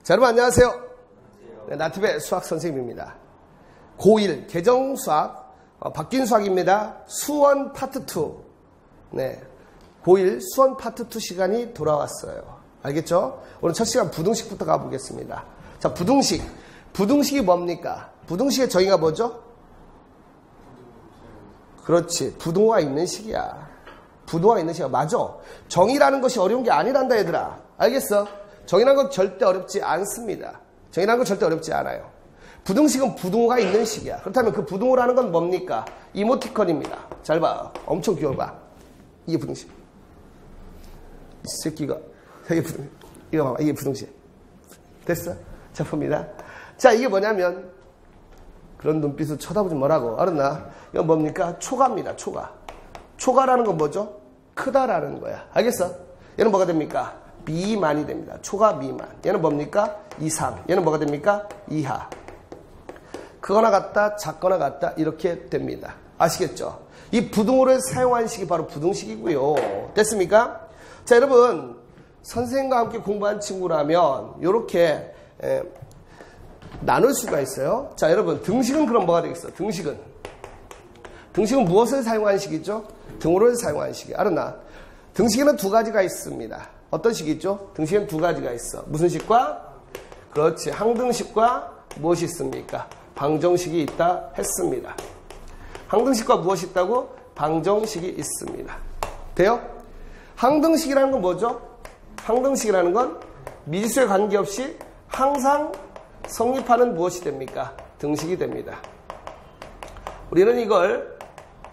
자, 여러분 안녕하세요. 네, 나트베 수학 선생님입니다. 고1 개정수학 바뀐 수학입니다. 수원 파트 2. 네, 고1 수원 파트 2 시간이 돌아왔어요. 알겠죠? 오늘 첫 시간 부등식부터 가보겠습니다. 자, 부등식. 부등식이 뭡니까? 부등식의 정의가 뭐죠? 그렇지. 부등호가 있는 식이야. 부등호가 있는 식이야. 맞아. 정의라는 것이 어려운 게 아니란다, 얘들아. 알겠어? 정의라는 건 절대 어렵지 않습니다. 정의라는 건 절대 어렵지 않아요. 부등식은 부등호가 있는 식이야. 그렇다면 그 부등호라는 건 뭡니까? 이모티콘입니다. 잘 봐. 엄청 귀여워. 이게 부등식. 이 새끼가. 이게 부등식. 이거 봐봐. 이게 부등식. 됐어? 자, 봅니다. 자, 이게 뭐냐면, 그런 눈빛으로 쳐다보지 뭐라고. 알았나? 이건 뭡니까? 초가입니다. 초가. 초가라는 건 뭐죠? 크다라는 거야. 알겠어? 얘는 뭐가 됩니까? 미만이 됩니다. 초가 미만. 얘는 뭡니까? 이상. 얘는 뭐가 됩니까? 이하. 크거나 같다, 작거나 같다, 이렇게 됩니다. 아시겠죠? 이 부등호를 사용한 식이 바로 부등식이고요. 됐습니까? 자, 여러분, 선생님과 함께 공부한 친구라면 이렇게 나눌 수가 있어요. 자, 여러분, 등식은 그럼 뭐가 되겠어? 등식은 무엇을 사용한 식이죠? 등호를 사용한 식이. 알았나? 등식에는 두 가지가 있습니다. 어떤 식이 있죠? 등식에는 두 가지가 있어. 무슨 식과? 그렇지. 항등식과 무엇이 있습니까? 방정식이 있다 했습니다. 항등식과 무엇이 있다고? 방정식이 있습니다. 돼요? 항등식이라는 건 뭐죠? 항등식이라는 건 미지수에 관계없이 항상 성립하는 무엇이 됩니까? 등식이 됩니다. 우리는 이걸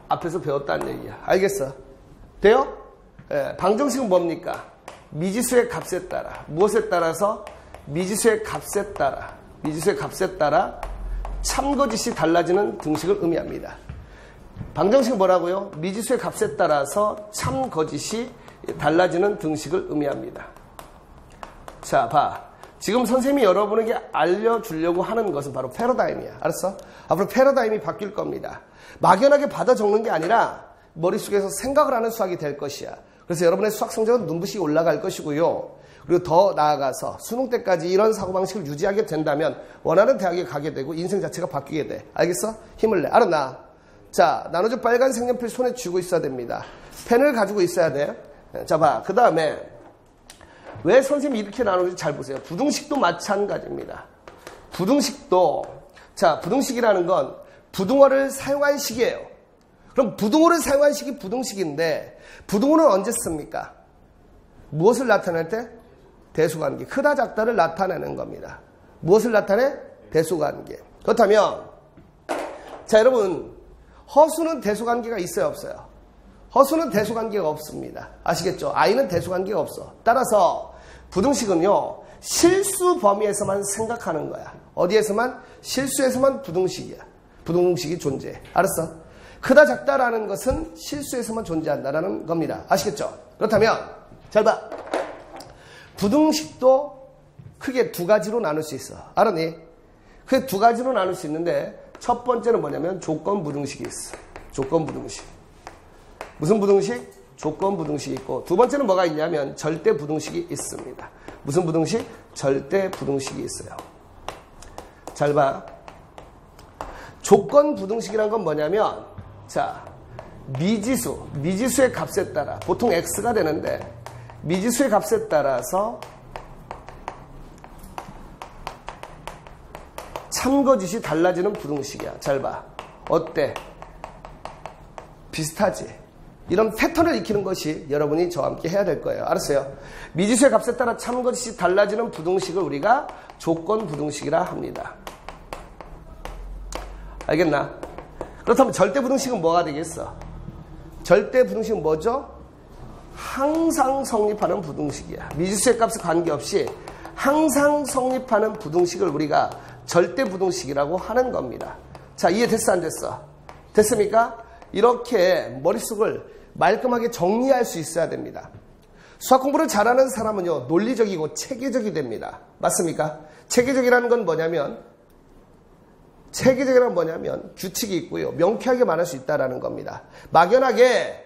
앞에서 배웠다는 얘기야. 알겠어? 돼요? 예, 방정식은 뭡니까? 미지수의 값에 따라. 무엇에 따라서? 미지수의 값에 따라 참거짓이 달라지는 등식을 의미합니다. 방정식은 뭐라고요? 미지수의 값에 따라서 참거짓이 달라지는 등식을 의미합니다. 자, 봐. 지금 선생님이 여러분에게 알려주려고 하는 것은 바로 패러다임이야. 알았어? 앞으로 패러다임이 바뀔 겁니다. 막연하게 받아 적는 게 아니라 머릿속에서 생각을 하는 수학이 될 것이야. 그래서 여러분의 수학 성적은 눈부시게 올라갈 것이고요. 그리고 더 나아가서 수능 때까지 이런 사고방식을 유지하게 된다면 원하는 대학에 가게 되고 인생 자체가 바뀌게 돼. 알겠어? 힘을 내. 알았나? 자, 나눠준 빨간 색연필 손에 쥐고 있어야 됩니다. 펜을 가지고 있어야 돼. 자, 봐. 그 다음에 왜 선생님이 이렇게 나누는지 잘 보세요. 부등식도 마찬가지입니다. 부등식도, 자, 부등식이라는 건 부등호를 사용한 식이에요. 그럼 부등호를 사용한 식이 부등식인데 부등호는 언제 씁니까? 무엇을 나타낼 때? 대수관계. 크다 작다를 나타내는 겁니다. 무엇을 나타내? 대수관계. 그렇다면 자, 여러분, 허수는 대수관계가 있어요, 없어요? 허수는 대수관계가 없습니다. 아시겠죠? i는 대수관계가 없어. 따라서 부등식은요, 실수 범위에서만 생각하는 거야. 어디에서만? 실수에서만 부등식이야. 부등식이 존재해. 알았어? 크다 작다라는 것은 실수에서만 존재한다라는 겁니다. 아시겠죠? 그렇다면 잘 봐. 부등식도 크게 두 가지로 나눌 수 있어. 알았니? 크게 두 가지로 나눌 수 있는데 첫 번째는 뭐냐면 조건 부등식이 있어. 조건 부등식. 무슨 부등식? 조건 부등식이 있고, 두 번째는 뭐가 있냐면 절대 부등식이 있습니다. 무슨 부등식? 절대 부등식이 있어요. 잘 봐. 조건 부등식이란 건 뭐냐면, 자, 미지수의 값에 따라, 보통 x가 되는데 미지수의 값에 따라서 참거짓이 달라지는 부등식이야. 잘 봐. 어때? 비슷하지? 이런 패턴을 익히는 것이 여러분이 저와 함께 해야 될 거예요. 알았어요? 미지수의 값에 따라 참거짓이 달라지는 부등식을 우리가 조건 부등식이라 합니다. 알겠나? 그렇다면 절대 부등식은 뭐가 되겠어? 절대 부등식은 뭐죠? 항상 성립하는 부등식이야. 미지수의 값에 관계없이 항상 성립하는 부등식을 우리가 절대 부등식이라고 하는 겁니다. 자, 이해됐어, 안 됐어? 됐습니까? 이렇게 머릿속을 말끔하게 정리할 수 있어야 됩니다. 수학 공부를 잘하는 사람은요, 논리적이고 체계적이 됩니다. 맞습니까? 체계적이라는 건 뭐냐면 규칙이 있고요, 명쾌하게 말할 수 있다는 겁니다. 막연하게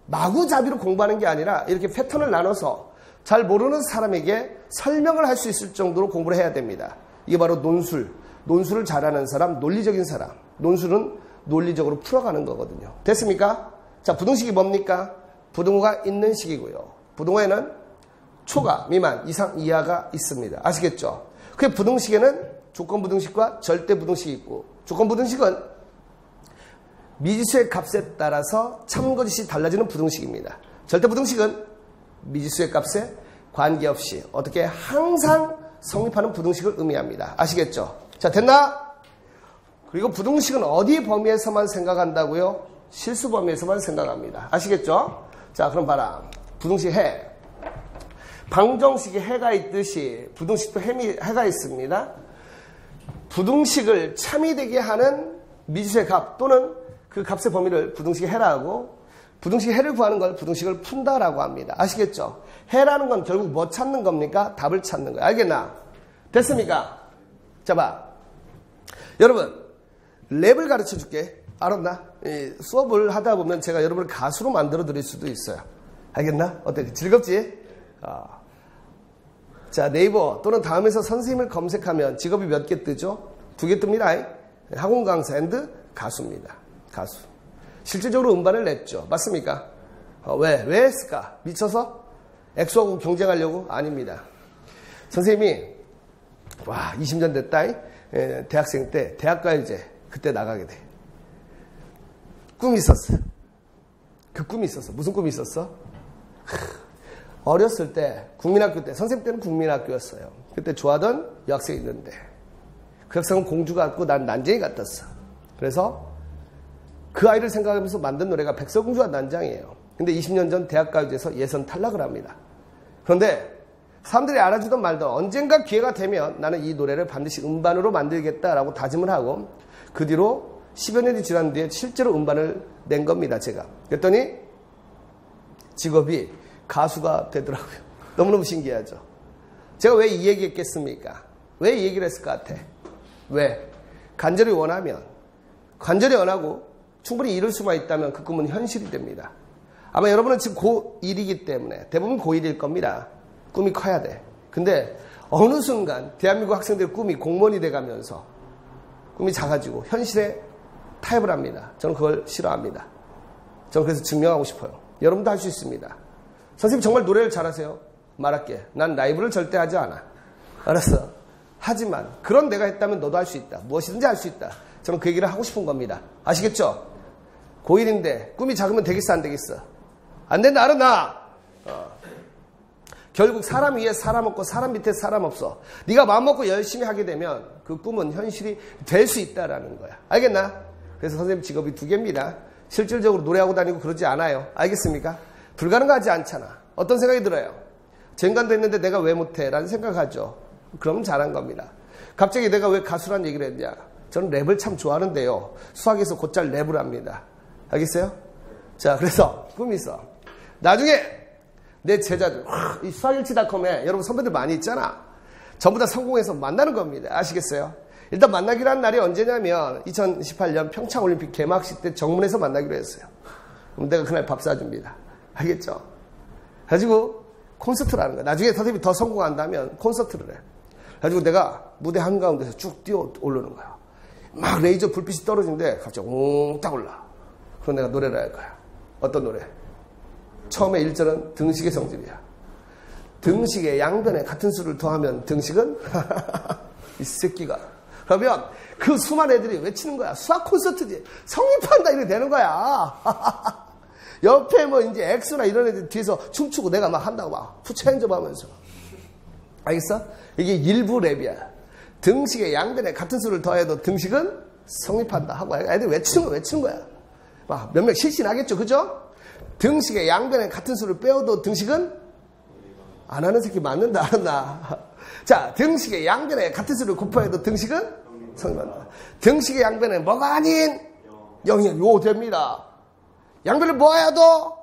마구잡이로 공부하는 게 아니라 이렇게 패턴을 나눠서 잘 모르는 사람에게 설명을 할 수 있을 정도로 공부를 해야 됩니다. 이게 바로 논술. 논술을 잘하는 사람, 논리적인 사람. 논술은 논리적으로 풀어가는 거거든요. 됐습니까? 자, 부등식이 뭡니까? 부등호가 있는 식이고요. 부등호에는 초가, 미만, 이상, 이하가 있습니다. 아시겠죠? 그 부등식에는 조건부등식과 절대부등식이 있고, 조건부등식은 미지수의 값에 따라서 참고짓이 달라지는 부등식입니다. 절대부등식은 미지수의 값에 관계없이 어떻게 항상 성립하는 부등식을 의미합니다. 아시겠죠? 자, 됐나? 그리고 부등식은 어디 범위에서만 생각한다고요? 실수 범위에서만 생각합니다. 아시겠죠? 자, 그럼 봐라. 부등식 해. 방정식에 해가 있듯이 부등식도 해가 있습니다. 부등식을 참이 되게 하는 미지수의 값 또는 그 값의 범위를 부등식의 해라 하고, 부등식의 해를 구하는 걸 부등식을 푼다라고 합니다. 아시겠죠? 해라는 건 결국 뭐 찾는 겁니까? 답을 찾는 거예요. 알겠나? 됐습니까? 자, 봐. 여러분, 랩을 가르쳐 줄게. 알았나? 수업을 하다 보면 제가 여러분을 가수로 만들어 드릴 수도 있어요. 알겠나? 어때? 즐겁지? 자, 네이버 또는 다음에서 선생님을 검색하면 직업이 몇 개 뜨죠? 2개 뜹니다. 학원 강사 앤드 가수입니다. 가수. 실질적으로 음반을 냈죠. 맞습니까? 왜 했을까? 미쳐서? 엑소하고 경쟁하려고? 아닙니다. 선생님이 20년 됐다. 대학생 때 대학가요제 그때 나가게 돼. 꿈이 있었어. 그 꿈이 있었어. 무슨 꿈이 있었어? 어렸을 때 국민학교 때, 선생님 때는 국민학교였어요. 그때 좋아하던 여학생이 있는데 그 학생은 공주 같고 난 난쟁이 같았어. 그래서 그 아이를 생각하면서 만든 노래가 백설공주와 난장이에요. 근데 20년 전 대학가요제에서 예선 탈락을 합니다. 그런데 사람들이 알아주던 말던 언젠가 기회가 되면 나는 이 노래를 반드시 음반으로 만들겠다라고 다짐을 하고, 그 뒤로 10여 년이 지난 뒤에 실제로 음반을 낸 겁니다. 제가. 그랬더니 직업이 가수가 되더라고요. 너무너무 신기하죠. 제가 왜 이 얘기 했겠습니까? 왜 이 얘기를 했을 것 같아? 왜? 간절히 원하면, 간절히 원하고 충분히 이룰 수만 있다면 그 꿈은 현실이 됩니다. 아마 여러분은 지금 고1이기 때문에 대부분 고1일 겁니다. 꿈이 커야 돼. 근데 어느 순간 대한민국 학생들의 꿈이 공무원이 돼가면서 꿈이 작아지고 현실에 타협을 합니다. 저는 그걸 싫어합니다. 저는 그래서 증명하고 싶어요. 여러분도 할 수 있습니다. 선생님 정말 노래를 잘하세요? 말할게. 난 라이브를 절대 하지 않아. 알았어. 하지만 그런 내가 했다면 너도 할 수 있다. 무엇이든지 할 수 있다. 저는 그 얘기를 하고 싶은 겁니다. 아시겠죠? 고1인데 꿈이 작으면 되겠어 안 되겠어? 안 된다 알았나? 결국 사람 위에 사람 없고 사람 밑에 사람 없어. 네가 마음먹고 열심히 하게 되면 그 꿈은 현실이 될 수 있다라는 거야. 알겠나? 그래서 선생님 직업이 2개입니다. 실질적으로 노래하고 다니고 그러지 않아요. 알겠습니까? 불가능하지 않잖아. 어떤 생각이 들어요? 젠간도 했는데 내가 왜 못해? 라는 생각하죠. 그럼 잘한 겁니다. 갑자기 내가 왜 가수란 얘기를 했냐? 저는 랩을 참 좋아하는데요. 수학에서 곧잘 랩을 합니다. 알겠어요? 자, 그래서 꿈이 있어. 나중에 내 제자들, 이 수학일치닷컴에 여러분 선배들 많이 있잖아. 전부 다 성공해서 만나는 겁니다. 아시겠어요? 일단 만나기로 한 날이 언제냐면 2018년 평창올림픽 개막식 때 정문에서 만나기로 했어요. 그럼 내가 그날 밥 사줍니다. 알겠죠? 가지고 콘서트를 하는 거야. 나중에 선생님이 더 성공한다면 콘서트를 해. 가지고 내가 무대 한가운데서 쭉 뛰어 오르는 거야. 막 레이저 불빛이 떨어지는데 갑자기 딱 올라. 그럼 내가 노래를 할 거야. 어떤 노래? 처음에 1절은 등식의 성질이야. 등식의 양변에 같은 수를 더하면 등식은? 이 새끼가. 그러면 그 수많은 애들이 외치는 거야. 수학 콘서트지. 성립한다 이렇게 되는 거야. 옆에 뭐 이제 엑스나 이런 애들 뒤에서 춤추고 내가 막 한다고 막 푸체인접 하면서. 알겠어? 이게 일부 랩이야. 등식의 양변에 같은 수를 더해도 등식은 성립한다 하고 애들 외치는 거야. 막 몇 명 실신하겠죠. 그죠? 등식의 양변에 같은 수를 빼어도 등식은 안 하는 새끼 맞는다. 알았나? 자, 등식의 양변에 같은 수를 곱해도 등식은 성립한다. 등식의 양변에 뭐가 아닌 0이 요 됩니다. 양변을 모아야도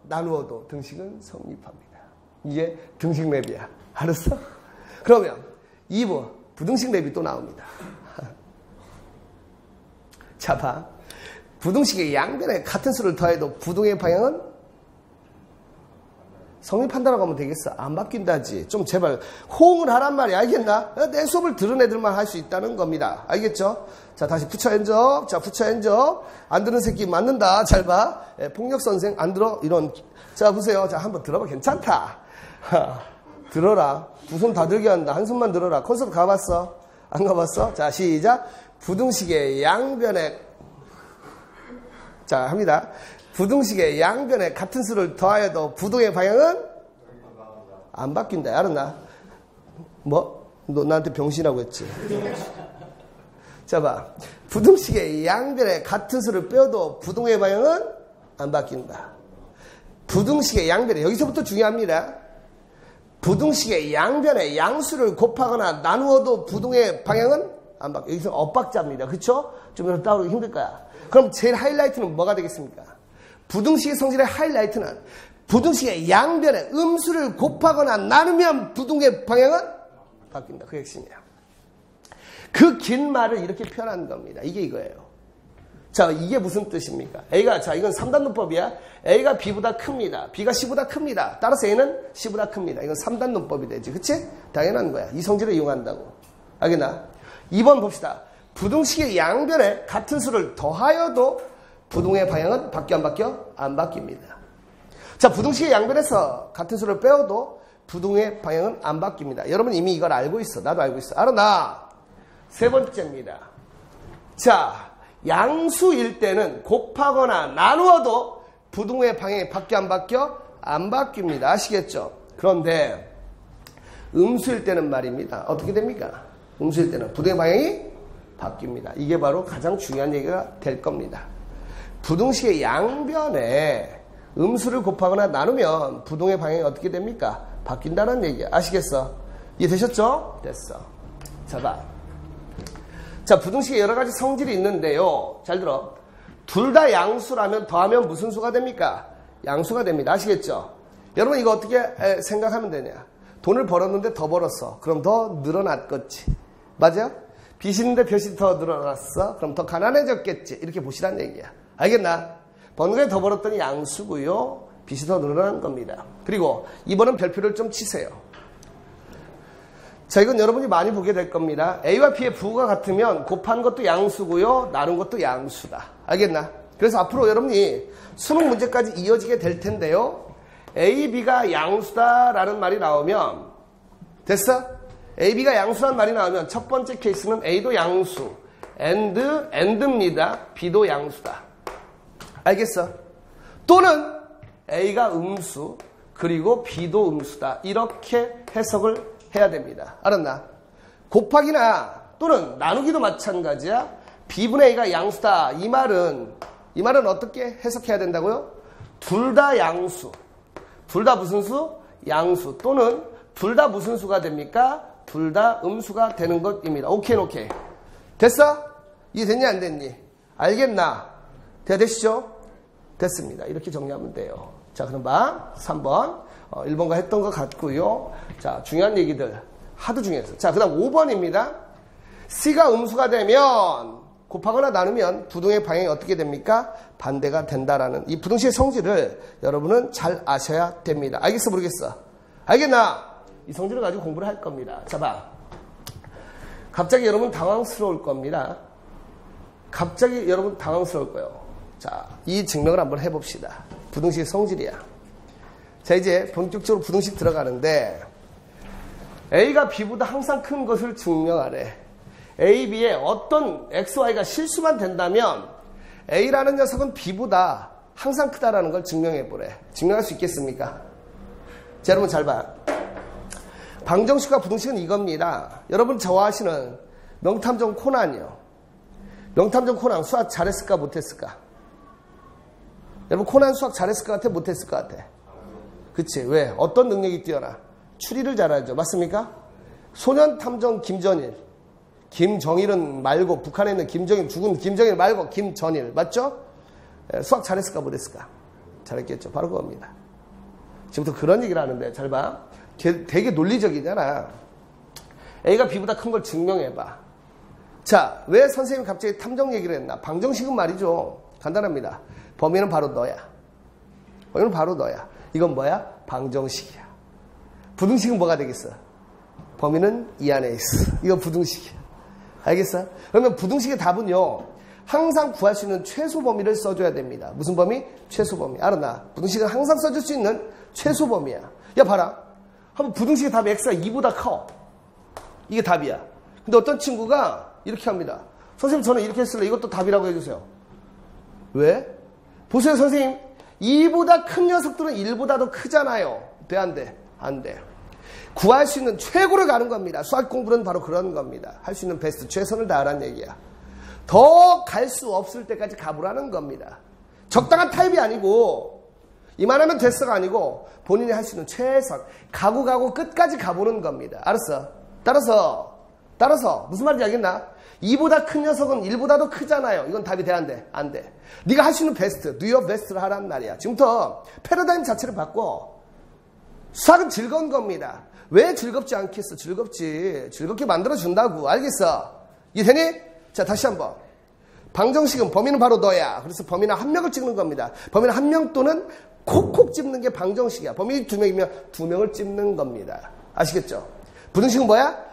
나누어도 등식은 성립합니다. 이게 등식 랩이야. 알았어? 그러면 2부 부등식 랩이 또 나옵니다. 자, 봐. 부등식의 양변에 같은 수를 더해도 부등의 방향은 성립한다라고 하면 되겠어? 안 바뀐다지. 좀 제발 호응을 하란 말이야. 알겠나? 내 수업을 들은 애들만 할 수 있다는 겁니다. 알겠죠? 자, 다시 부처 핸즈업. 자, 부처 핸즈업. 안 들은 새끼 맞는다. 잘 봐. 폭력 선생 안 들어? 이런. 자, 보세요. 자, 한번 들어봐. 괜찮다. 들어라. 두 손 다 들게 한다. 한 손만 들어라. 콘서트 가봤어? 안 가봤어? 자, 시작. 부등식의 양변에, 자, 합니다. 부등식의 양변에 같은 수를 더하여도 부등의 방향은 안 바뀐다. 알았나? 뭐? 너 나한테 병신이라고 했지? 자, 봐. 부등식의 양변에 같은 수를 빼도 부등의 방향은 안 바뀐다. 부등식의 양변에, 여기서부터 중요합니다. 부등식의 양변에 양수를 곱하거나 나누어도 부등의 방향은 안 바뀌어. 여기서 엇박자입니다. 그쵸? 좀 이렇게 따오르기 힘들 거야. 그럼 제일 하이라이트는 뭐가 되겠습니까? 부등식의 성질의 하이라이트는 부등식의 양변에 음수를 곱하거나 나누면 부등의 방향은 바뀐다. 그 핵심이야. 그 긴 말을 이렇게 표현한 겁니다. 이게 이거예요. 자, 이게 무슨 뜻입니까? A가, 자, 이건 3단론법이야. A가 B보다 큽니다. B가 C보다 큽니다. 따라서 A는 C보다 큽니다. 이건 3단론법이 되지. 그치? 당연한 거야. 이 성질을 이용한다고. 알겠나? 2번 봅시다. 부등식의 양변에 같은 수를 더하여도 부등의 방향은 바뀌어 안 바뀌어? 안 바뀝니다. 자, 부등식의 양변에서 같은 수를 빼어도 부등의 방향은 안 바뀝니다. 여러분 이미 이걸 알고 있어. 나도 알고 있어. 알아나? 세 번째입니다. 자, 양수일 때는 곱하거나 나누어도 부등의 방향이 바뀌어 안 바뀌어? 안 바뀝니다. 아시겠죠? 그런데 음수일 때는 말입니다. 어떻게 됩니까? 음수일 때는 부등의 방향이 바뀝니다. 이게 바로 가장 중요한 얘기가 될 겁니다. 부등식의 양변에 음수를 곱하거나 나누면 부등의 방향이 어떻게 됩니까? 바뀐다는 얘기야. 아시겠어? 이해되셨죠? 됐어. 자, 봐. 자, 부등식에 여러 가지 성질이 있는데요. 잘 들어. 둘 다 양수라면 더하면 무슨 수가 됩니까? 양수가 됩니다. 아시겠죠? 여러분 이거 어떻게 생각하면 되냐? 돈을 벌었는데 더 벌었어. 그럼 더 늘어났겠지. 맞아요? 빚이 있는데 빚이 더 늘어났어. 그럼 더 가난해졌겠지. 이렇게 보시란 얘기야. 알겠나? 버는 거에 더 벌었더니 양수고요. 빚이 더 늘어난 겁니다. 그리고 이번은 별표를 좀 치세요. 자, 이건 여러분이 많이 보게 될 겁니다. A와 B의 부호가 같으면 곱한 것도 양수고요. 나눈 것도 양수다. 알겠나? 그래서 앞으로 여러분이 수능 문제까지 이어지게 될 텐데요. A, B가 양수다라는 말이 나오면 됐어? A, B가 양수라는 말이 나오면 첫 번째 케이스는 A도 양수, and입니다. B도 양수다. 알겠어? 또는 A가 음수, 그리고 B도 음수다. 이렇게 해석을 해야 됩니다. 알았나? 곱하기나 또는 나누기도 마찬가지야. B분의 A가 양수다. 이 말은 어떻게 해석해야 된다고요? 둘 다 양수. 둘 다 무슨 수? 양수. 또는 둘 다 무슨 수가 됩니까? 둘 다 음수가 되는 것입니다. 오케이. 됐어? 이해됐니 안 됐니? 알겠나? 되시죠? 됐습니다. 이렇게 정리하면 돼요. 자, 그럼 봐. 3번. 1번과 했던 것 같고요. 자, 중요한 얘기들. 하도 중요했어. 자, 그 다음 5번입니다. C가 음수가 되면 곱하거나 나누면 부등의 방향이 어떻게 됩니까? 반대가 된다라는 이 부등식의 성질을 여러분은 잘 아셔야 됩니다. 알겠어? 모르겠어? 알겠나? 이 성질을 가지고 공부를 할 겁니다. 자, 봐. 갑자기 여러분 당황스러울 겁니다. 갑자기 여러분 당황스러울 거예요. 자, 이 증명을 한번 해봅시다. 부등식의 성질이야. 자, 이제 본격적으로 부등식 들어가는데 A가 B보다 항상 큰 것을 증명하래. A, B에 어떤 X, Y가 실수만 된다면 A라는 녀석은 B보다 항상 크다라는 걸 증명해보래. 증명할 수 있겠습니까? 자, 여러분 잘 봐. 방정식과 부등식은 이겁니다. 여러분 좋아하시는 명탐정 코난이요. 명탐정 코난 수학 잘했을까 못했을까? 여러분 코난 수학 잘했을 것 같아 못했을 것 같아? 그치? 왜? 어떤 능력이 뛰어나? 추리를 잘하죠. 맞습니까? 소년탐정 김전일. 김정일은 말고 북한에 있는 김정일, 죽은 김정일 말고 김전일. 맞죠? 수학 잘했을까 못했을까? 잘했겠죠. 바로 그겁니다. 지금부터 그런 얘기를 하는데 잘 봐. 되게 논리적이잖아. A가 B보다 큰 걸 증명해봐. 자, 왜 선생님이 갑자기 탐정 얘기를 했나? 방정식은 말이죠. 간단합니다. 범위는 바로 너야. 범위는 바로 너야. 이건 뭐야? 방정식이야. 부등식은 뭐가 되겠어? 범위는 이 안에 있어. 이거 부등식이야. 알겠어? 그러면 부등식의 답은요, 항상 구할 수 있는 최소 범위를 써줘야 됩니다. 무슨 범위? 최소 범위. 알았나? 부등식은 항상 써줄 수 있는 최소 범위야. 야, 봐라. 한번 부등식의 답이 x가 2보다 커. 이게 답이야. 근데 어떤 친구가 이렇게 합니다. 선생님, 저는 이렇게 했을래. 이것도 답이라고 해주세요. 왜? 보세요, 선생님. 2보다 큰 녀석들은 1보다 더 크잖아요. 돼, 안 돼? 안 돼. 구할 수 있는 최고를 가는 겁니다. 수학 공부는 바로 그런 겁니다. 할 수 있는 베스트, 최선을 다하라는 얘기야. 더 갈 수 없을 때까지 가보라는 겁니다. 적당한 타입이 아니고, 이만하면 됐어가 아니고, 본인이 할 수 있는 최선, 가고 끝까지 가보는 겁니다. 알았어? 따라서, 무슨 말인지 알겠나? 2보다 큰 녀석은 1보다 더 크잖아요. 이건 답이 돼, 안 돼? 안 돼. 네가 할 수 있는 베스트, do your best를 하란 말이야. 지금부터 패러다임 자체를 바꿔. 수학은 즐거운 겁니다. 왜 즐겁지 않겠어? 즐겁게 만들어준다고. 알겠어? 이해되니? 자, 다시 한번. 방정식은 범위는 바로 너야. 그래서 범위는 한 명을 찍는 겁니다. 범위는 한 명 또는 콕콕 찝는 게 방정식이야. 범위 2명이면 2명을 찝는 겁니다. 아시겠죠? 부등식은 뭐야?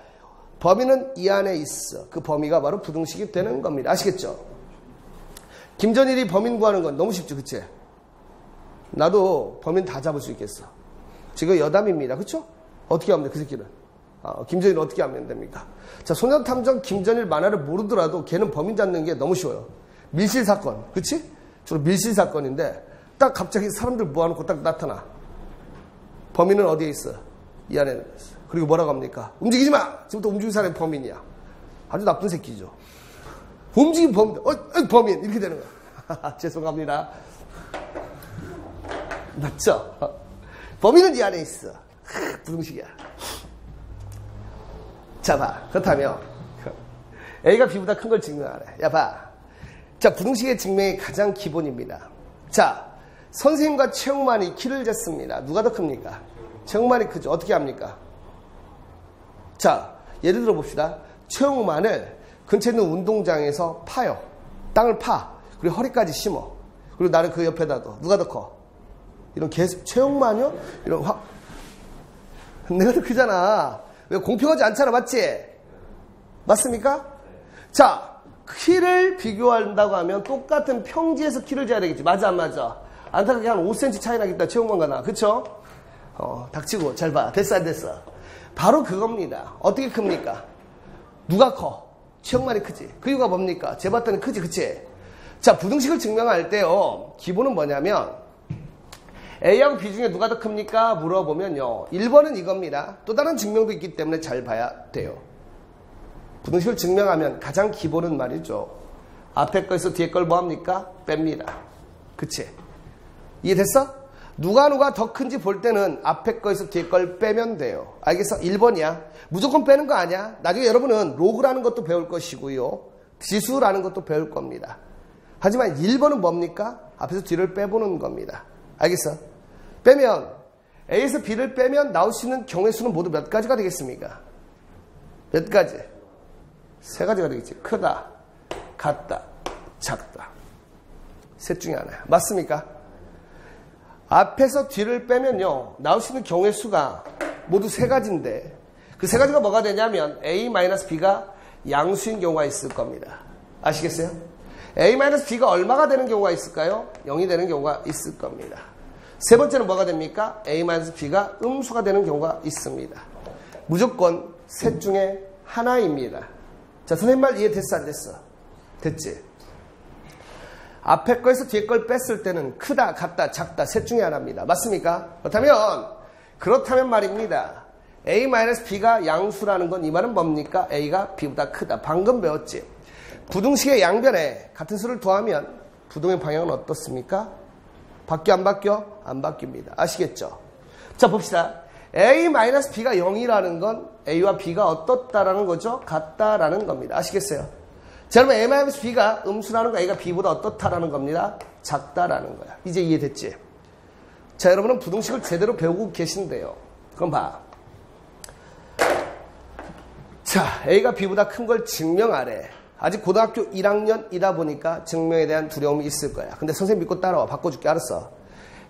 범위는 이 안에 있어. 그 범위가 바로 부등식이 되는 겁니다. 아시겠죠? 김전일이 범인 구하는 건 너무 쉽죠, 그치? 나도 범인 다 잡을 수 있겠어. 지금 여담입니다. 그쵸? 어떻게 하면 돼, 그 새끼는? 김전일 어떻게 하면 됩니까? 자, 소년탐정 김전일 만화를 모르더라도 걔는 범인 잡는 게 너무 쉬워요. 밀실 사건, 그치? 주로 밀실 사건인데, 딱 갑자기 사람들 모아놓고 딱 나타나. 범인은 어디에 있어? 이 안에 있어. 그리고 뭐라고 합니까? 움직이지 마! 지금부터 움직이는 사람이 범인이야. 아주 나쁜 새끼죠. 움직인 범인, 범인! 이렇게 되는 거야. 죄송합니다. 맞죠? 범인은 이 안에 있어. 부등식이야. 자, 봐. 그렇다면 A가 B보다 큰 걸 증명하래. 야, 봐. 자, 부등식의 증명이 가장 기본입니다. 자, 선생님과 최홍만이 키를 쟀습니다. 누가 더 큽니까? 최홍만이 크죠. 어떻게 합니까? 자, 예를 들어 봅시다. 최홍만을 근처에 있는 운동장에서 파요. 땅을 파. 그리고 허리까지 심어. 그리고 나는 그 옆에다 둬. 누가 더 커? 이런 최홍만이요? 이런 내가 더 크잖아. 왜 공평하지 않잖아. 맞지? 맞습니까? 자, 키를 비교한다고 하면 똑같은 평지에서 키를 재야 되겠지. 맞아, 안 맞아? 안타깝게 한 5cm 차이 나겠다. 최홍만과 나. 그쵸? 닥치고. 잘 봐. 됐어, 안 됐어? 바로 그겁니다. 어떻게 큽니까? 누가 커? 최홍만이 크지. 그 이유가 뭡니까? 재봤더니 크지, 그치? 자, 부등식을 증명할 때요. 기본은 뭐냐면, A하고 B 중에 누가 더 큽니까? 물어보면요. 1번은 이겁니다. 또 다른 증명도 있기 때문에 잘 봐야 돼요. 부등식을 증명하면 가장 기본은 말이죠. 앞에 거에서 뒤에 걸 뭐합니까? 뺍니다. 그치? 이해됐어? 누가 더 큰지 볼 때는 앞에 거에서 뒤에 걸 빼면 돼요. 알겠어? 1번이야. 무조건 빼는 거 아니야. 나중에 여러분은 로그라는 것도 배울 것이고요. 지수라는 것도 배울 겁니다. 하지만 1번은 뭡니까? 앞에서 뒤를 빼보는 겁니다. 알겠어? 빼면 A에서 B를 빼면 나올 수 있는 경우의 수는 모두 몇 가지가 되겠습니까? 몇 가지? 3가지가 되겠지. 크다, 같다, 작다. 셋 중에 하나야. 맞습니까? 앞에서 뒤를 빼면요. 나올 수 있는 경우의 수가 모두 3가지인데 그 3가지가 뭐가 되냐면 A-B가 양수인 경우가 있을 겁니다. 아시겠어요? A-B가 얼마가 되는 경우가 있을까요? 0이 되는 경우가 있을 겁니다. 세 번째는 뭐가 됩니까? A-B가 음수가 되는 경우가 있습니다. 무조건 셋 중에 하나입니다. 자, 선생님 말 이해됐어, 안 됐어? 됐지? 앞에 거에서 뒤에 걸 뺐을 때는 크다, 같다, 작다, 셋 중에 하나입니다. 맞습니까? 그렇다면 말입니다. A-B가 양수라는 건 이 말은 뭡니까? A가 B보다 크다. 방금 배웠지? 부등식의 양변에 같은 수를 더하면 부등의 방향은 어떻습니까? 바뀌어, 안 바뀌어? 안 바뀝니다. 아시겠죠? 자, 봅시다. A-B가 0이라는 건 A와 B가 어떻다라는 거죠? 같다라는 겁니다. 아시겠어요? 자, 그러면 A-B가 음수라는 거 A가 B보다 어떻다라는 겁니다. 작다라는 거야. 이제 이해됐지? 자, 여러분은 부등식을 제대로 배우고 계신데요. 그럼 봐. 자, A가 B보다 큰 걸 증명하래. 아직 고등학교 1학년이다 보니까 증명에 대한 두려움이 있을 거야. 근데 선생님 믿고 따라와. 바꿔줄게. 알았어.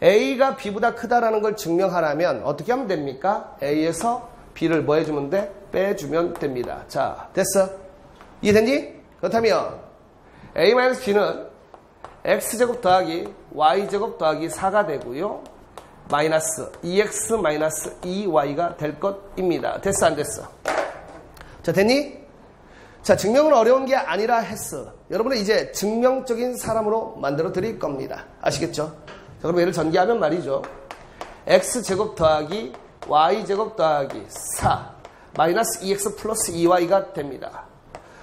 A가 B보다 크다라는 걸 증명하려면 어떻게 하면 됩니까? A에서 B를 뭐 해주면 돼? 빼주면 됩니다. 자, 됐어? 이해됐니? 그렇다면 A-B는 X제곱 더하기 Y제곱 더하기 4가 되고요. 마이너스 2X 마이너스 2Y가 될 것입니다. 됐어 안 됐어? 자, 됐니? 자, 증명은 어려운 게 아니라 했어. 여러분은 이제 증명적인 사람으로 만들어 드릴 겁니다. 아시겠죠? 자, 그럼 얘를 전개하면 말이죠. X제곱 더하기 Y제곱 더하기 4 마이너스 2X 플러스 2Y가 됩니다.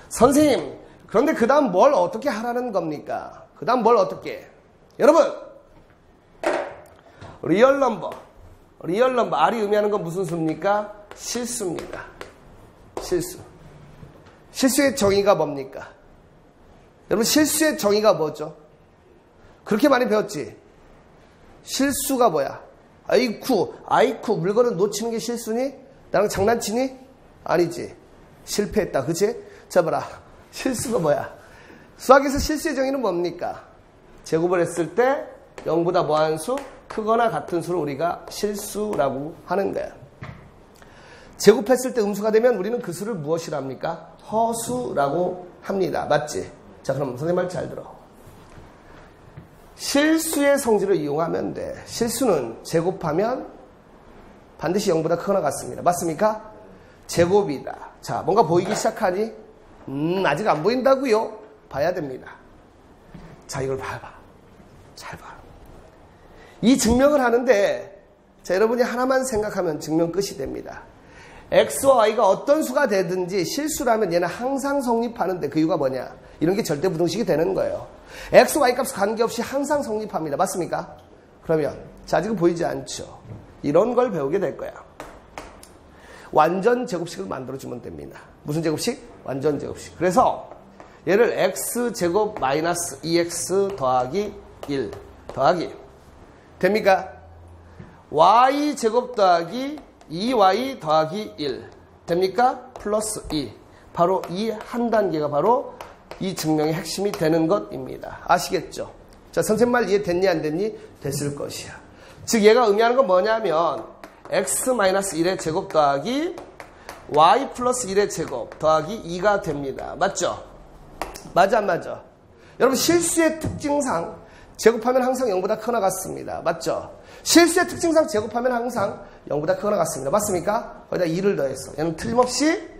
선생님, 그런데 그 다음 뭘 어떻게 하라는 겁니까? 그 다음 뭘 어떻게? 여러분, 리얼 넘버, R이 의미하는 건 무슨 수입니까? 실수입니다. 실수. 실수의 정의가 뭡니까? 여러분, 실수의 정의가 뭐죠? 그렇게 많이 배웠지? 실수가 뭐야? 아이쿠, 물건을 놓치는 게 실수니? 나랑 장난치니? 아니지. 실패했다, 그치? 자, 봐라. 실수가 뭐야? 수학에서 실수의 정의는 뭡니까? 제곱을 했을 때 0보다 뭐한 수? 크거나 같은 수를 우리가 실수라고 하는 거야. 제곱했을 때 음수가 되면 우리는 그 수를 무엇이랍니까? 허수라고 합니다. 맞지? 자, 그럼 선생님 말 잘 들어. 실수의 성질을 이용하면 돼. 실수는 제곱하면 반드시 0보다 크거나 같습니다. 맞습니까? 제곱이다. 자, 뭔가 보이기 시작하니? 아직 안 보인다고요? 봐야 됩니다. 자, 이걸 봐봐. 잘 봐. 이 증명을 하는데, 자, 여러분이 하나만 생각하면 증명 끝이 됩니다. X와 Y가 어떤 수가 되든지 실수라면 얘는 항상 성립하는데 그 이유가 뭐냐? 이런 게 절대 부등식이 되는 거예요. X, Y 값 관계없이 항상 성립합니다. 맞습니까? 그러면, 자, 아직은 보이지 않죠? 이런 걸 배우게 될 거야. 완전 제곱식을 만들어주면 됩니다. 무슨 제곱식? 완전 제곱식. 그래서 얘를 X제곱 마이너스 2X 더하기 1 더하기 됩니까? Y제곱 더하기 2Y 더하기 1 됩니까? 플러스 2. 바로 이 한 단계가 바로 이 증명의 핵심이 되는 것입니다. 아시겠죠? 자, 선생님 말 이해됐니 안 됐니? 됐을 것이야. 즉 얘가 의미하는 건 뭐냐면 X-1의 제곱 더하기 Y 플러스 1의 제곱 더하기 2가 됩니다. 맞죠? 맞아 안 맞아? 여러분, 실수의 특징상 제곱하면 항상 0보다 크거나 같습니다. 맞죠? 실수의 특징상 제곱하면 항상 0보다 크거나 같습니다. 맞습니까? 거기다 2를 더했어. 얘는 틀림없이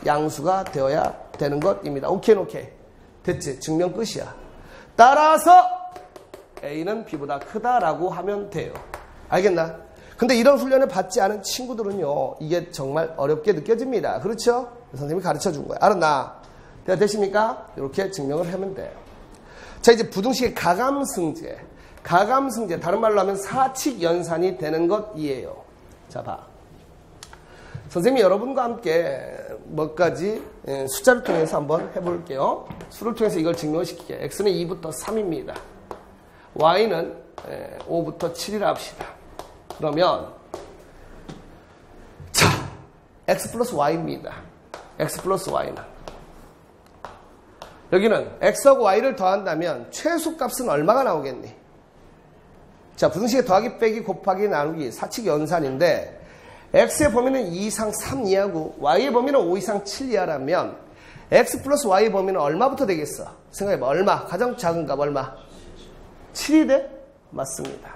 양수가 되어야 되는 것입니다. 오케이. 됐지? 증명 끝이야. 따라서 A는 B보다 크다라고 하면 돼요. 알겠나? 근데 이런 훈련을 받지 않은 친구들은요, 이게 정말 어렵게 느껴집니다. 그렇죠? 선생님이 가르쳐 준 거야. 알았나? 대화 되십니까? 이렇게 증명을 하면 돼요. 자, 이제 부등식의 가감승제, 다른 말로 하면 사칙연산이 되는 것이에요. 자, 봐. 선생님이 여러분과 함께 몇 가지 숫자를 통해서 한번 해볼게요. 수를 통해서 이걸 증명시킬게요. X는 2부터 3입니다. Y는 5부터 7이라 합시다. 그러면 자, X 플러스 Y입니다. X 플러스 Y는 여기는 X하고 Y를 더한다면 최소값은 얼마가 나오겠니? 자, 부등식의 더하기 빼기 곱하기 나누기 사칙 연산인데 X의 범위는 2 이상 3 이하고 Y의 범위는 5 이상 7 이하라면 X 플러스 Y의 범위는 얼마부터 되겠어? 생각해봐. 얼마? 가장 작은 값 얼마? 7이 돼? 맞습니다.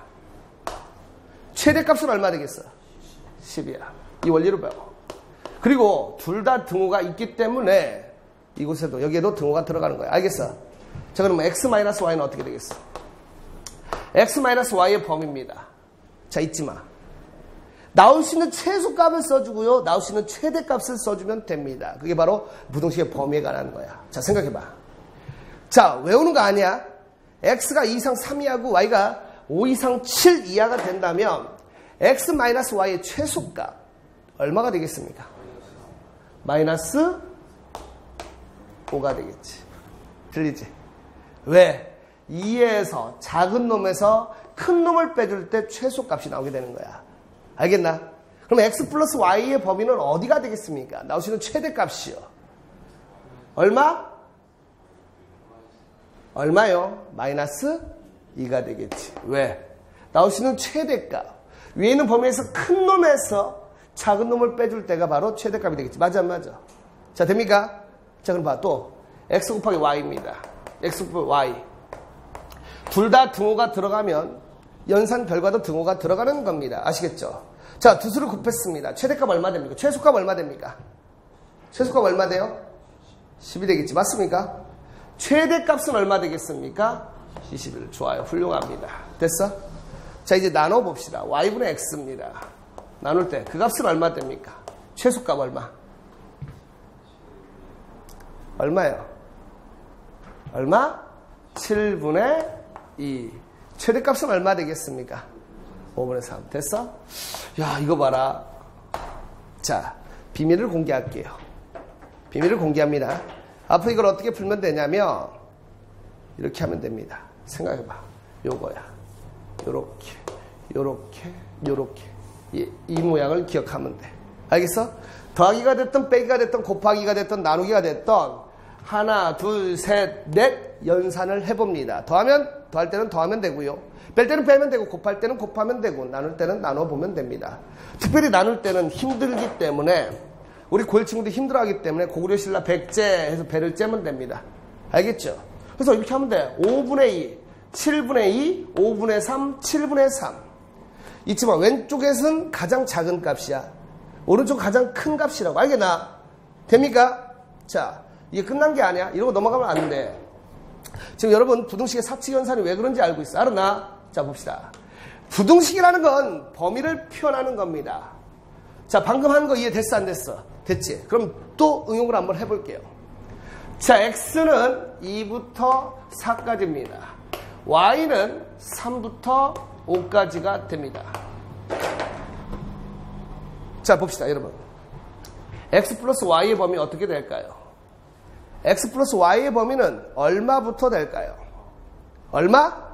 최대값은 얼마 되겠어? 10이야. 이 원리를 배워. 그리고 둘 다 등호가 있기 때문에 이곳에도 여기에도 등호가 들어가는 거야. 알겠어? 자, 그러면 X-Y는 어떻게 되겠어? X-Y의 범위입니다. 자, 잊지 마. 나올 수 있는 최소값을 써주고요. 나올 수 있는 최대값을 써주면 됩니다. 그게 바로 부등식의 범위에 관한 거야. 자, 생각해봐. 자, 외우는 거 아니야? X가 2 이상 3 이하고 Y가 5 이상 7 이하가 된다면 X-Y의 최소값 얼마가 되겠습니까? 마이너스 5가 되겠지. 들리지? 왜? 2에서 작은 놈에서 큰 놈을 빼줄 때 최소값이 나오게 되는 거야. 알겠나? 그럼 X 플러스 Y의 범위는 어디가 되겠습니까? 나올 수 있는 최대값이요. 얼마? 얼마요? 마이너스 2가 되겠지. 왜? 나올 수 있는 최대값. 위에 있는 범위에서 큰 놈에서 작은 놈을 빼줄 때가 바로 최대값이 되겠지. 맞아 안 맞아? 자, 됩니까? 자, 그럼 봐. 또 x 곱하기 y입니다. x 곱하기 y. 둘 다 등호가 들어가면 연산 결과도 등호가 들어가는 겁니다. 아시겠죠? 자, 두 수를 곱했습니다. 최대값 얼마 됩니까? 최소값 얼마 됩니까? 최소값 얼마 돼요? 10이 되겠지. 맞습니까? 최대값은 얼마 되겠습니까? 21. 좋아요. 훌륭합니다. 됐어? 자, 이제 나눠봅시다. y분의 x입니다. 나눌 때 그 값은 얼마 됩니까? 최소값 얼마? 얼마예요? 얼마? 7분의 2. 최대값은 얼마 되겠습니까? 5분의 3. 됐어? 야, 이거 봐라. 자, 비밀을 공개할게요. 비밀을 공개합니다. 앞으로 이걸 어떻게 풀면 되냐면 이렇게 하면 됩니다. 생각해봐. 요거야. 요렇게, 요렇게, 요렇게. 이 모양을 기억하면 돼. 알겠어? 더하기가 됐든 빼기가 됐든 곱하기가 됐든 나누기가 됐든 하나, 둘, 셋, 넷 연산을 해봅니다. 더할 때는 더하면 되고요. 뺄 때는 빼면 되고 곱할 때는 곱하면 되고 나눌 때는 나눠보면 됩니다. 특별히 나눌 때는 힘들기 때문에 우리 고1 친구들이 힘들어하기 때문에 고구려신라 백제 해서 배를 째면 됩니다. 알겠죠? 그래서 이렇게 하면 돼. 5분의 2, 7분의 2, 5분의 3, 7분의 3. 있지만 왼쪽에서는 가장 작은 값이야. 오른쪽 가장 큰 값이라고. 알겠나? 됩니까? 자, 이게 끝난 게 아니야. 이러고 넘어가면 안 돼. 지금 여러분 부등식의 사칙연산이 왜 그런지 알고 있어? 알았나? 자, 봅시다. 부등식이라는 건 범위를 표현하는 겁니다. 자, 방금 한 거 이해 됐어 안 됐어? 됐지? 그럼 또 응용을 한번 해볼게요. 자, x는 2부터 4까지입니다. y는 3부터 5까지가 됩니다. 자, 봅시다 여러분. x 플러스 y의 범위 어떻게 될까요? x 플러스 y의 범위는 얼마부터 될까요? 얼마?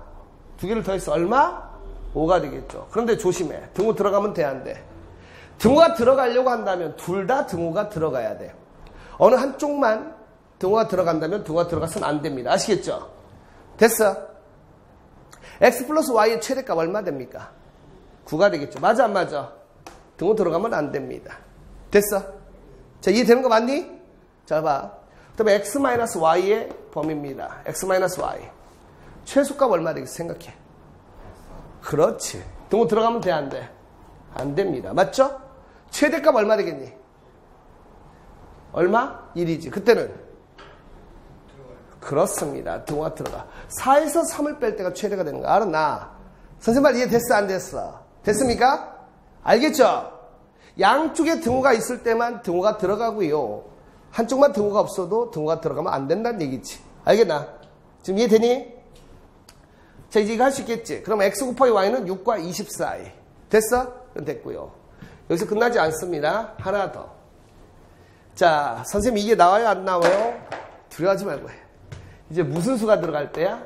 두 개를 더해서 얼마? 5가 되겠죠. 그런데 조심해. 등호 들어가면 돼, 안 돼? 등호가 들어가려고 한다면 둘 다 등호가 들어가야 돼. 어느 한쪽만 등호가 들어간다면 등호가 들어가서는 안 됩니다. 아시겠죠? 됐어? x 플러스 y의 최대값 얼마 됩니까? 9가 되겠죠. 맞아 안 맞아? 등호 들어가면 안 됩니다. 됐어? 자, 이해되는 거 맞니? 자, 봐. 그 다음에 x 마이너스 y의 범위입니다. x 마이너스 y. 최소값 얼마 되겠어? 생각해. 그렇지. 등호 들어가면 돼, 안 돼? 안 됩니다. 맞죠? 최대값 얼마 되겠니? 얼마? 1이지. 그때는? 그렇습니다. 등호가 들어가. 4에서 3을 뺄 때가 최대가 되는 거 알았나? 선생님 말 이해됐어? 안 됐어? 됐습니까? 알겠죠? 양쪽에 등호가 있을 때만 등호가 들어가고요. 한쪽만 등호가 없어도 등호가 들어가면 안 된다는 얘기지. 알겠나? 지금 이해되니? 자, 이제 이거 할 수 있겠지? 그럼 x 곱하기 y는 6과 24. 됐어? 그럼 됐고요. 여기서 끝나지 않습니다. 하나 더. 자, 선생님 이게 나와요? 안 나와요? 두려워하지 말고 해. 이제 무슨 수가 들어갈 때야?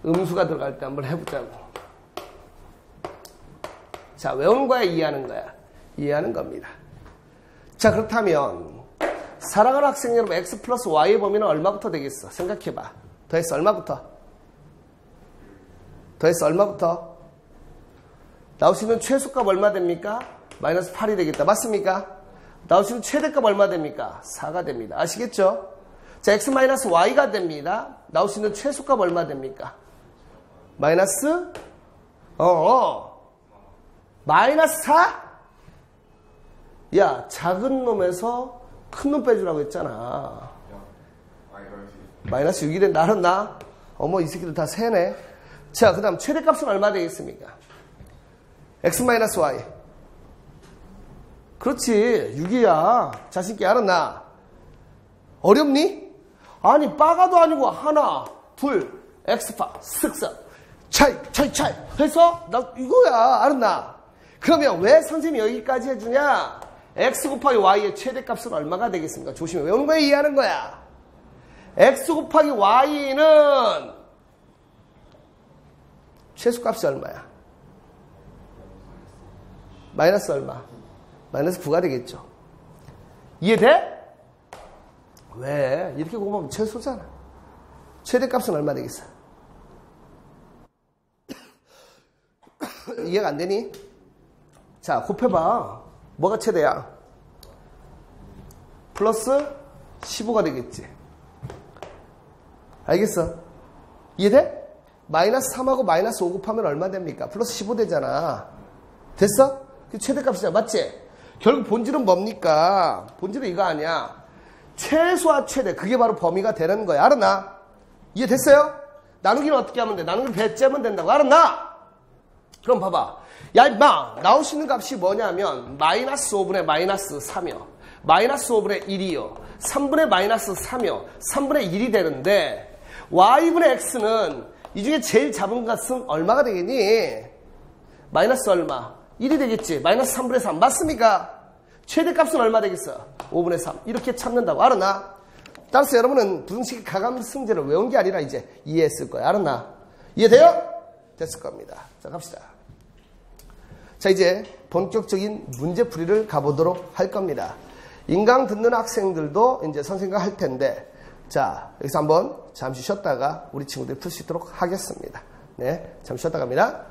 음수가 들어갈 때 한번 해보자고. 자, 외우는 거야? 이해하는 거야? 이해하는 겁니다. 자, 그렇다면 사랑하는 학생 여러분, x 플러스 y의 범위는 얼마부터 되겠어? 생각해봐. 더해서 얼마부터? 더해서 얼마부터? 나올 수 있는 최소값 얼마 됩니까? 마이너스 8이 되겠다. 맞습니까? 나올 수 있는 최대값 얼마 됩니까? 4가 됩니다. 아시겠죠? 자, x 마이너스 y가 됩니다. 나올 수 있는 최소값 얼마 됩니까? 마이너스? 마이너스 4? 야, 작은 놈에서 큰 놈 빼주라고 했잖아. 마이너스 6이 된다. 알았나? 어머, 이 새끼들 다 세네. 자, 그 다음 최대값은 얼마 되겠습니까? x 마이너스 y. 그렇지. 6이야. 자신있게 알았나? 어렵니? 아니, 빠가도 아니고 하나, 둘, x파, 쓱싹, 차이 해서 나 이거야. 알았나? 그러면 왜 선생님이 여기까지 해주냐? x 곱하기 y의 최대값은 얼마가 되겠습니까? 조심해. 외우는 거야? 이해하는 거야? x 곱하기 y는 최소값이 얼마야? 마이너스 얼마? 마이너스 9가 되겠죠. 이해돼? 왜? 이렇게 곱하면 최소잖아. 최대값은 얼마 되겠어? 이해가 안 되니? 자, 곱해봐. 뭐가 최대야? 플러스 15가 되겠지. 알겠어? 이해돼? 마이너스 3하고 마이너스 5 곱하면 얼마 됩니까? 플러스 15 되잖아. 됐어? 그 최대값이잖아. 맞지? 결국 본질은 뭡니까? 본질은 이거 아니야. 최소와 최대. 그게 바로 범위가 되는 거야. 알았나? 이해됐어요? 나누기는 어떻게 하면 돼? 나누기 배 째면 된다고. 알았나? 그럼 봐봐. 야, 임마! 나올 수 있는 값이 뭐냐면 마이너스 5분의 마이너스 3이요. 마이너스 5분의 1이요. 3분의 마이너스 3이요. 3분의 1이 되는데 y분의 x는 이 중에 제일 작은 값은 얼마가 되겠니? 마이너스 얼마? 1이 되겠지. 마이너스 3분의 3. 맞습니까? 최대값은 얼마 되겠어? 5분의 3. 이렇게 찾는다고. 알았나? 따라서 여러분은 부등식 가감승제를 외운 게 아니라 이제 이해했을 거야. 알았나? 이해돼요? 됐을 겁니다. 자, 갑시다. 자, 이제 본격적인 문제풀이를 가보도록 할 겁니다. 인강 듣는 학생들도 이제 선생님과 할 텐데, 자, 여기서 한번 잠시 쉬었다가 우리 친구들이 풀 수 있도록 하겠습니다. 네, 잠시 쉬었다 갑니다.